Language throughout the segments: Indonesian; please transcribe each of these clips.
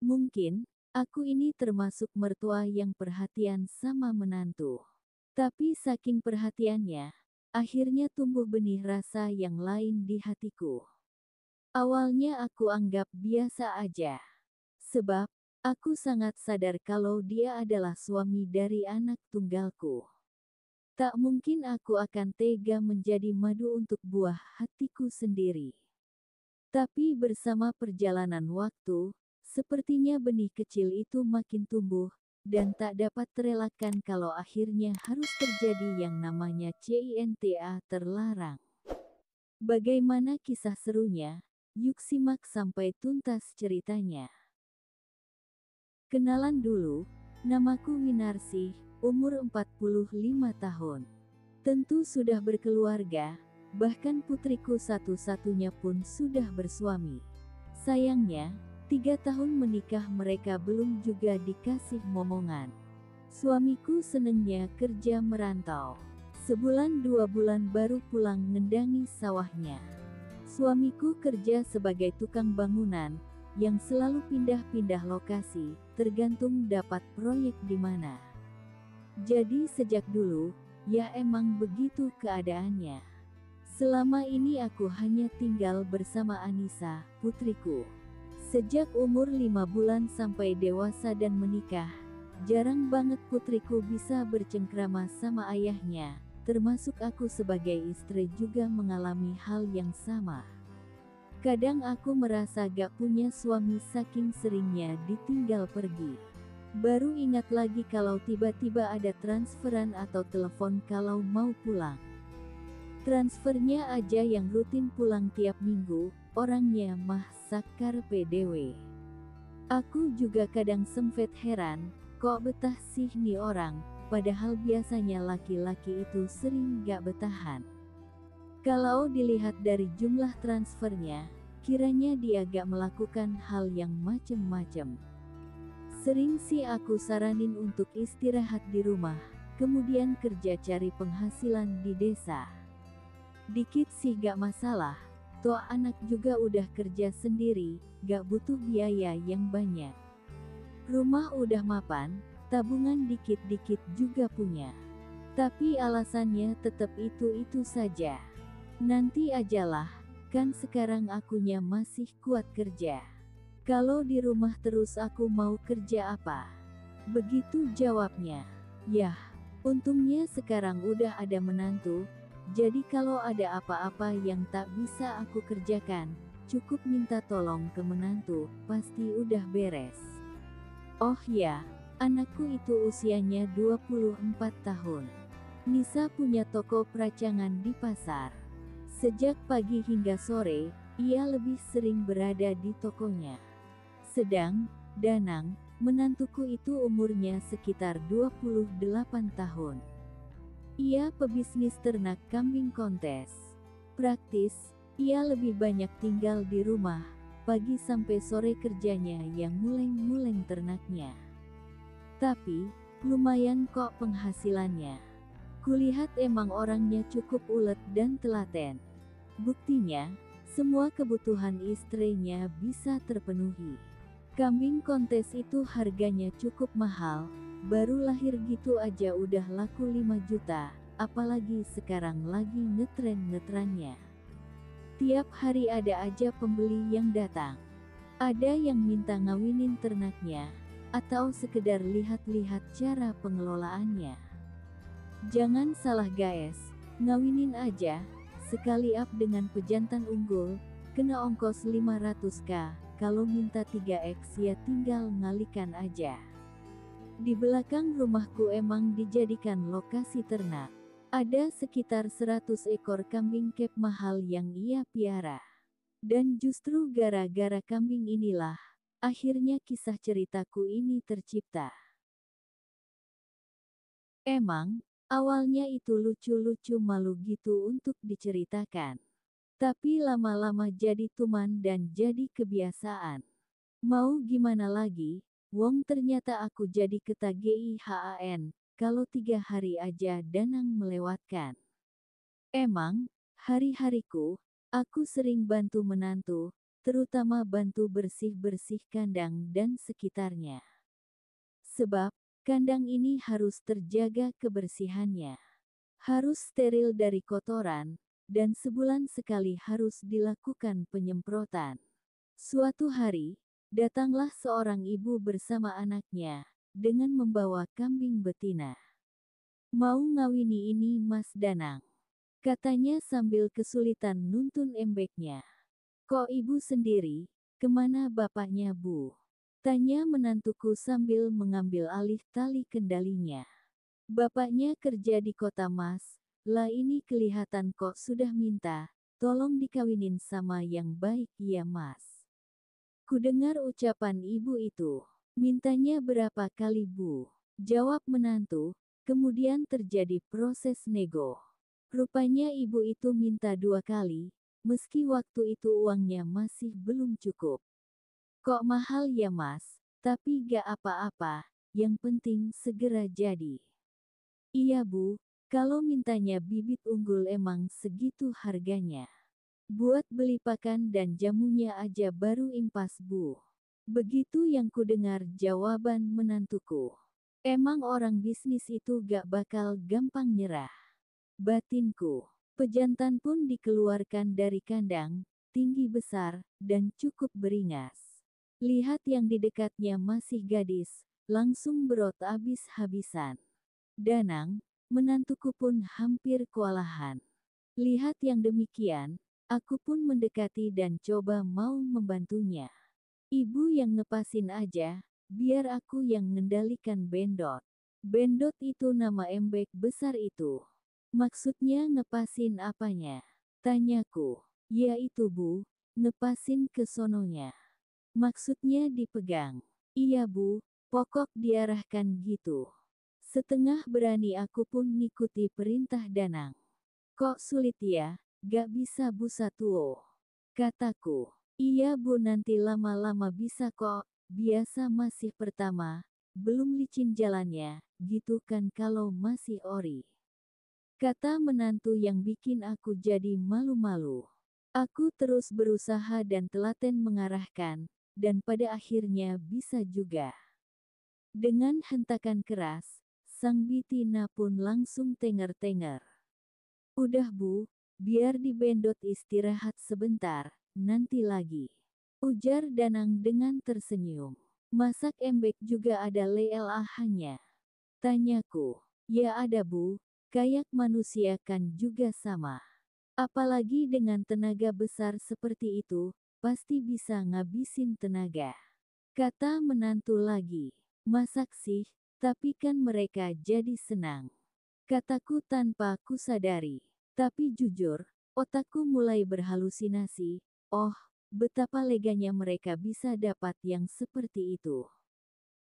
Mungkin, aku ini termasuk mertua yang perhatian sama menantu. Tapi saking perhatiannya, akhirnya tumbuh benih rasa yang lain di hatiku. Awalnya aku anggap biasa aja. Sebab, aku sangat sadar kalau dia adalah suami dari anak tunggalku. Tak mungkin aku akan tega menjadi madu untuk buah hatiku sendiri. Tapi bersama perjalanan waktu, sepertinya benih kecil itu makin tumbuh, dan tak dapat terelakkan kalau akhirnya harus terjadi yang namanya cinta terlarang. Bagaimana kisah serunya? Yuk simak sampai tuntas ceritanya. Kenalan dulu, namaku Winarsih, umur 45 tahun. Tentu sudah berkeluarga, bahkan putriku satu-satunya pun sudah bersuami. Sayangnya, 3 tahun menikah mereka belum juga dikasih momongan. Suamiku senengnya kerja merantau. Sebulan 2 bulan baru pulang ngendangi sawahnya. Suamiku kerja sebagai tukang bangunan, yang selalu pindah-pindah lokasi, tergantung dapat proyek di mana. Jadi sejak dulu, ya emang begitu keadaannya. Selama ini aku hanya tinggal bersama Anissa, putriku. Sejak umur 5 bulan sampai dewasa dan menikah, jarang banget putriku bisa bercengkrama sama ayahnya, termasuk aku sebagai istri juga mengalami hal yang sama. Kadang aku merasa gak punya suami saking seringnya ditinggal pergi. Baru ingat lagi kalau tiba-tiba ada transferan atau telepon kalau mau pulang. Transfernya aja yang rutin pulang tiap minggu, orangnya mah sakar PDW. Aku juga kadang sempet heran, kok betah sih nih orang, padahal biasanya laki-laki itu sering gak betahan. Kalau dilihat dari jumlah transfernya, kiranya dia gak melakukan hal yang macem-macem. Sering sih aku saranin untuk istirahat di rumah, kemudian kerja cari penghasilan di desa. Dikit sih gak masalah, toh anak juga udah kerja sendiri, gak butuh biaya yang banyak. Rumah udah mapan, tabungan dikit-dikit juga punya. Tapi alasannya tetap itu-itu saja. Nanti ajalah, kan sekarang akunya masih kuat kerja. Kalau di rumah terus aku mau kerja apa? Begitu jawabnya. Yah, untungnya sekarang udah ada menantu, jadi kalau ada apa-apa yang tak bisa aku kerjakan, cukup minta tolong ke menantu, pasti udah beres. Oh ya, anakku itu usianya 24 tahun. Nisa punya toko peracangan di pasar. Sejak pagi hingga sore, ia lebih sering berada di tokonya. Sedang, Danang, menantuku itu umurnya sekitar 28 tahun. Ia pebisnis ternak kambing kontes. Praktis, ia lebih banyak tinggal di rumah, pagi sampai sore kerjanya yang muleng-muleng ternaknya. Tapi, lumayan kok penghasilannya. Kulihat emang orangnya cukup ulet dan telaten. Buktinya, semua kebutuhan istrinya bisa terpenuhi. Kambing kontes itu harganya cukup mahal, baru lahir gitu aja udah laku 5 juta, apalagi sekarang lagi ngetren-ngetrennya. Tiap hari ada aja pembeli yang datang. Ada yang minta ngawinin ternaknya, atau sekedar lihat-lihat cara pengelolaannya. Jangan salah guys, ngawinin aja, sekali up dengan pejantan unggul, kena ongkos 500k. Kalau minta 3x ya tinggal ngalikan aja. Di belakang rumahku emang dijadikan lokasi ternak. Ada sekitar 100 ekor kambing kep mahal yang ia piara. Dan justru gara-gara kambing inilah, akhirnya kisah ceritaku ini tercipta. Emang, awalnya itu lucu-lucu malu gitu untuk diceritakan. Tapi lama-lama jadi tuman dan jadi kebiasaan. Mau gimana lagi, wong ternyata aku jadi ketagihan, kalau 3 hari aja Danang melewatkan. Emang, hari-hariku, aku sering bantu menantu, terutama bantu bersih-bersih kandang dan sekitarnya. Sebab, kandang ini harus terjaga kebersihannya. Harus steril dari kotoran, dan sebulan sekali harus dilakukan penyemprotan. Suatu hari, datanglah seorang ibu bersama anaknya, dengan membawa kambing betina. "Mau ngawini ini Mas Danang," katanya sambil kesulitan nuntun embeknya. "Kok ibu sendiri, kemana bapaknya Bu?" tanya menantuku sambil mengambil alih tali kendalinya. "Bapaknya kerja di kota Mas, lah ini kelihatan kok sudah minta, tolong dikawinin sama yang baik ya Mas." Kudengar ucapan ibu itu. "Mintanya berapa kali Bu?" jawab menantu, kemudian terjadi proses nego. Rupanya ibu itu minta 2 kali, meski waktu itu uangnya masih belum cukup. "Kok mahal ya Mas? Tapi gak apa-apa, yang penting segera jadi." "Iya Bu, kalau mintanya bibit unggul emang segitu harganya. Buat beli pakan dan jamunya aja baru impas Bu." Begitu yang kudengar jawaban menantuku. Emang orang bisnis itu gak bakal gampang nyerah. Batinku. Pejantan pun dikeluarkan dari kandang, tinggi besar, dan cukup beringas. Lihat yang di dekatnya masih gadis, langsung berot habis-habisan. Danang, menantuku pun hampir kewalahan. Lihat yang demikian, aku pun mendekati dan coba mau membantunya. "Ibu yang ngepasin aja, biar aku yang ngendalikan bendot." "Bendot itu nama embek besar itu. Maksudnya ngepasin apanya?" tanyaku. "Ya itu Bu, ngepasin ke sononya. Maksudnya dipegang." "Iya Bu, pokok diarahkan gitu." Setengah berani aku pun ngikuti perintah Danang. "Kok sulit ya, gak bisa Bu Satuo?" kataku. "Iya Bu, nanti lama-lama bisa kok, biasa masih pertama, belum licin jalannya, gitu kan kalau masih ori," kata menantu yang bikin aku jadi malu-malu. Aku terus berusaha dan telaten mengarahkan, dan pada akhirnya bisa juga. Dengan hentakan keras, sang betina pun langsung tenger-tenger. "Udah Bu, biar dibendot istirahat sebentar, nanti lagi," ujar Danang dengan tersenyum. "Masak embek juga ada leelahannya?" tanyaku. "Ya ada Bu, kayak manusia kan juga sama. Apalagi dengan tenaga besar seperti itu, pasti bisa ngabisin tenaga," kata menantu lagi. "Masak sih, tapi kan mereka jadi senang," kataku tanpa kusadari. Tapi jujur, otakku mulai berhalusinasi. Oh, betapa leganya mereka bisa dapat yang seperti itu.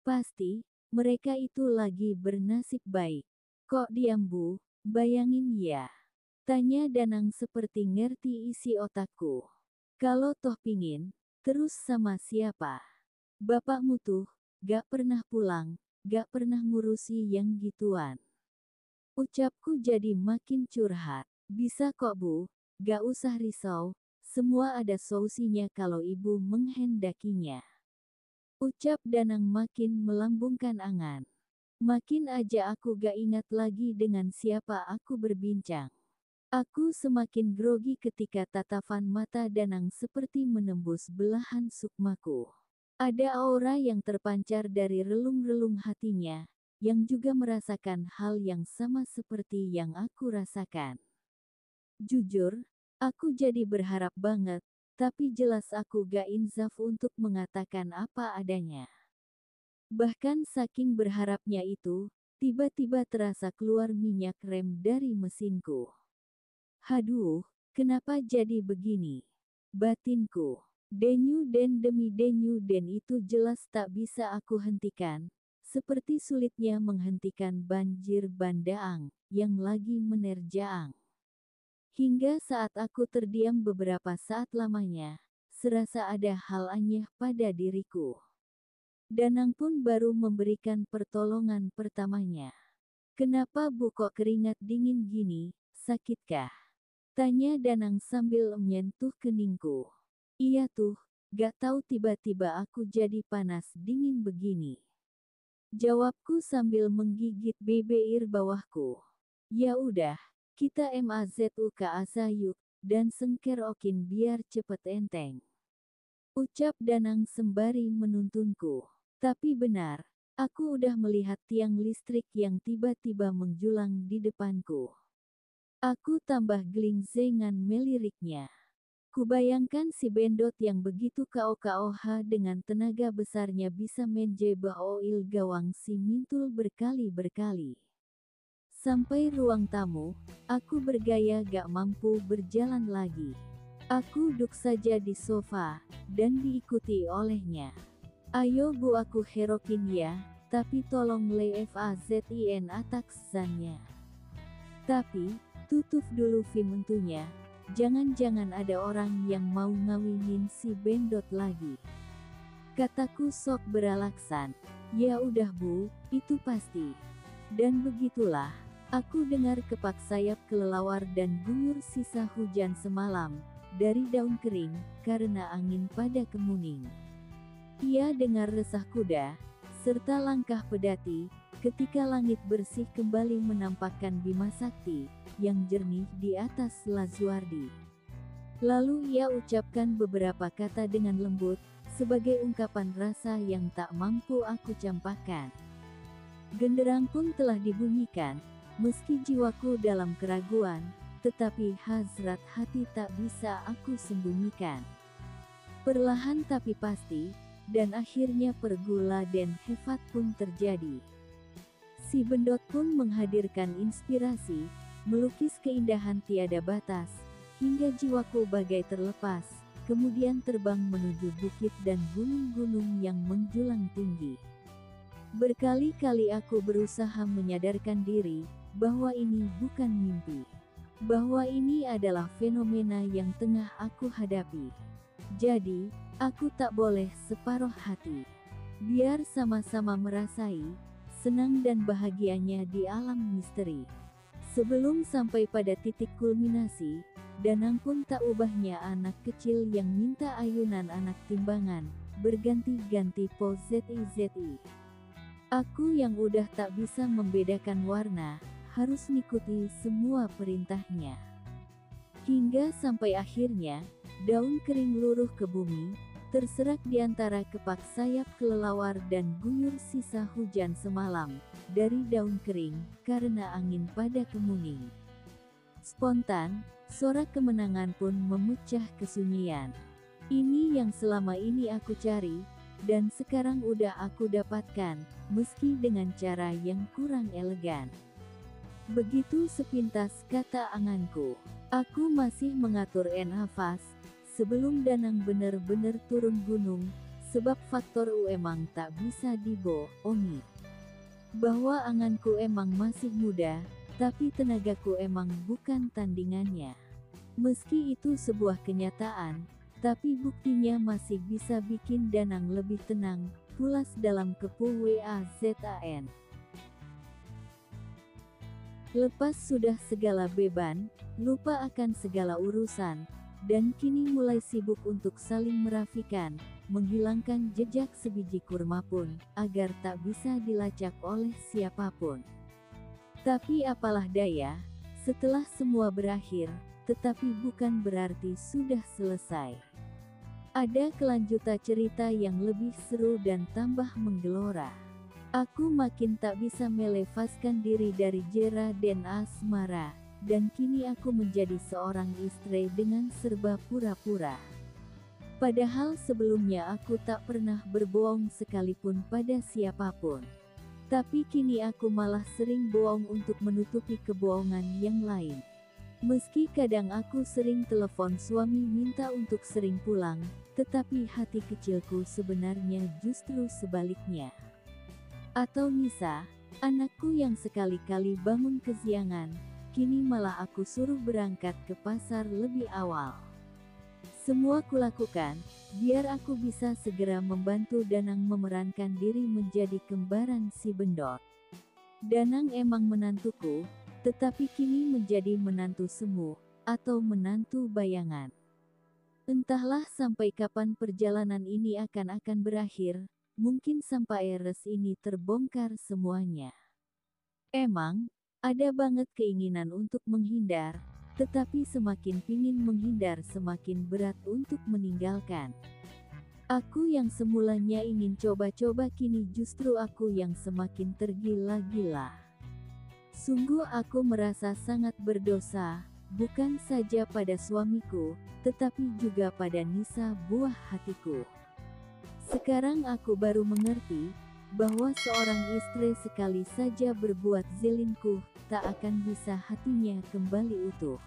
Pasti, mereka itu lagi bernasib baik. "Kok diam Bu, bayangin ya," tanya Danang seperti ngerti isi otakku. "Kalau toh pingin, terus sama siapa? Bapakmu tuh, gak pernah pulang, gak pernah ngurusi yang gituan." Ucapku jadi makin curhat. "Bisa kok Bu, gak usah risau, semua ada solusinya kalau Ibu menghendakinya," ucap Danang makin melambungkan angan. Makin aja aku gak ingat lagi dengan siapa aku berbincang. Aku semakin grogi ketika tatapan mata Danang seperti menembus belahan sukmaku. Ada aura yang terpancar dari relung-relung hatinya, yang juga merasakan hal yang sama seperti yang aku rasakan. Jujur, aku jadi berharap banget, tapi jelas aku gak insaf untuk mengatakan apa adanya. Bahkan saking berharapnya itu, tiba-tiba terasa keluar minyak rem dari mesinku. "Haduh, kenapa jadi begini?" batinku. Denyu den demi denyu den itu jelas tak bisa aku hentikan, seperti sulitnya menghentikan banjir bandaang yang lagi menerjang. Hingga saat aku terdiam beberapa saat lamanya, serasa ada hal aneh pada diriku. Danang pun baru memberikan pertolongan pertamanya. "Kenapa Bu kok keringat dingin gini, sakitkah?" tanya Danang sambil menyentuh keningku. Iya tuh, gak tahu tiba-tiba aku jadi panas dingin begini. Jawabku sambil menggigit bibir bawahku. Ya udah, kita MAZUKASA yuk, dan sengkerokin biar cepet enteng. Ucap Danang sembari menuntunku. Tapi benar, aku udah melihat tiang listrik yang tiba-tiba menjulang di depanku. Aku tambah gelingzengan meliriknya. Kubayangkan si Bendot yang begitu KO-KOH dengan tenaga besarnya bisa menjebol gawang si Mintul berkali-berkali. Sampai ruang tamu, aku bergaya gak mampu berjalan lagi. Aku duduk saja di sofa, dan diikuti olehnya. Ayo bu aku herokin ya, tapi tolong lefazin ataksannya. Tapi, tutup dulu mentunya. Jangan-jangan ada orang yang mau ngawinin si Bendot lagi. Kataku sok beralasan. Ya udah bu, itu pasti. Dan begitulah, aku dengar kepak sayap kelelawar dan guyur sisa hujan semalam, dari daun kering, karena angin pada kemuning. Ia dengar resah kuda, serta langkah pedati, ketika langit bersih kembali menampakkan Bima Sakti, yang jernih di atas Lazuardi. Lalu ia ucapkan beberapa kata dengan lembut, sebagai ungkapan rasa yang tak mampu aku campakkan. Genderang pun telah dibunyikan, meski jiwaku dalam keraguan, tetapi hasrat hati tak bisa aku sembunyikan. Perlahan tapi pasti, dan akhirnya pergula dan hebat pun terjadi. Si Bendot pun menghadirkan inspirasi, melukis keindahan tiada batas, hingga jiwaku bagai terlepas, kemudian terbang menuju bukit dan gunung-gunung yang menjulang tinggi. Berkali-kali aku berusaha menyadarkan diri, bahwa ini bukan mimpi. Bahwa ini adalah fenomena yang tengah aku hadapi. Jadi, aku tak boleh separuh hati. Biar sama-sama merasai, senang dan bahagianya di alam misteri. Sebelum sampai pada titik kulminasi, Danang pun tak ubahnya anak kecil yang minta ayunan anak timbangan, berganti-ganti pose ZI. Aku yang udah tak bisa membedakan warna, harus ngikuti semua perintahnya. Hingga sampai akhirnya, daun kering luruh ke bumi, terserak di antara kepak sayap kelelawar dan guyur sisa hujan semalam, dari daun kering, karena angin pada kemuning. Spontan, sorak kemenangan pun memecah kesunyian. Ini yang selama ini aku cari, dan sekarang udah aku dapatkan, meski dengan cara yang kurang elegan. Begitu sepintas kata anganku. Aku masih mengatur nafas, sebelum Danang benar-benar turun gunung, sebab faktor emang tak bisa dibohongi. Bahwa anganku emang masih muda, tapi tenagaku emang bukan tandingannya. Meski itu sebuah kenyataan, tapi buktinya masih bisa bikin Danang lebih tenang, pulas dalam kepu WAZAN. Lepas sudah segala beban, lupa akan segala urusan, dan kini mulai sibuk untuk saling merafikan, menghilangkan jejak sebiji kurma pun, agar tak bisa dilacak oleh siapapun. Tapi apalah daya, setelah semua berakhir, tetapi bukan berarti sudah selesai. Ada kelanjutan cerita yang lebih seru dan tambah menggelora. Aku makin tak bisa melepaskan diri dari jera dan asmara, dan kini aku menjadi seorang istri dengan serba pura-pura. Padahal sebelumnya aku tak pernah berbohong sekalipun pada siapapun. Tapi kini aku malah sering bohong untuk menutupi kebohongan yang lain. Meski kadang aku sering telepon suami minta untuk sering pulang, tetapi hati kecilku sebenarnya justru sebaliknya. Atau Nisa, anakku yang sekali-kali bangun kesiangan, kini malah aku suruh berangkat ke pasar lebih awal. Semua kulakukan, biar aku bisa segera membantu Danang memerankan diri menjadi kembaran si Bendot. Danang emang menantuku, tetapi kini menjadi menantu semu, atau menantu bayangan. Entahlah sampai kapan perjalanan ini akan berakhir, mungkin sampai res ini terbongkar semuanya. Emang, ada banget keinginan untuk menghindar, tetapi semakin pingin menghindar semakin berat untuk meninggalkan. Aku yang semulanya ingin coba-coba kini justru aku yang semakin tergila-gila. Sungguh aku merasa sangat berdosa, bukan saja pada suamiku, tetapi juga pada Nisa buah hatiku. Sekarang aku baru mengerti, bahwa seorang istri sekali saja berbuat selingkuh, tak akan bisa hatinya kembali utuh.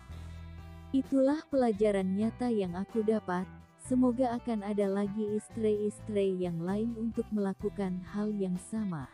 Itulah pelajaran nyata yang aku dapat, semoga akan ada lagi istri-istri yang lain untuk melakukan hal yang sama.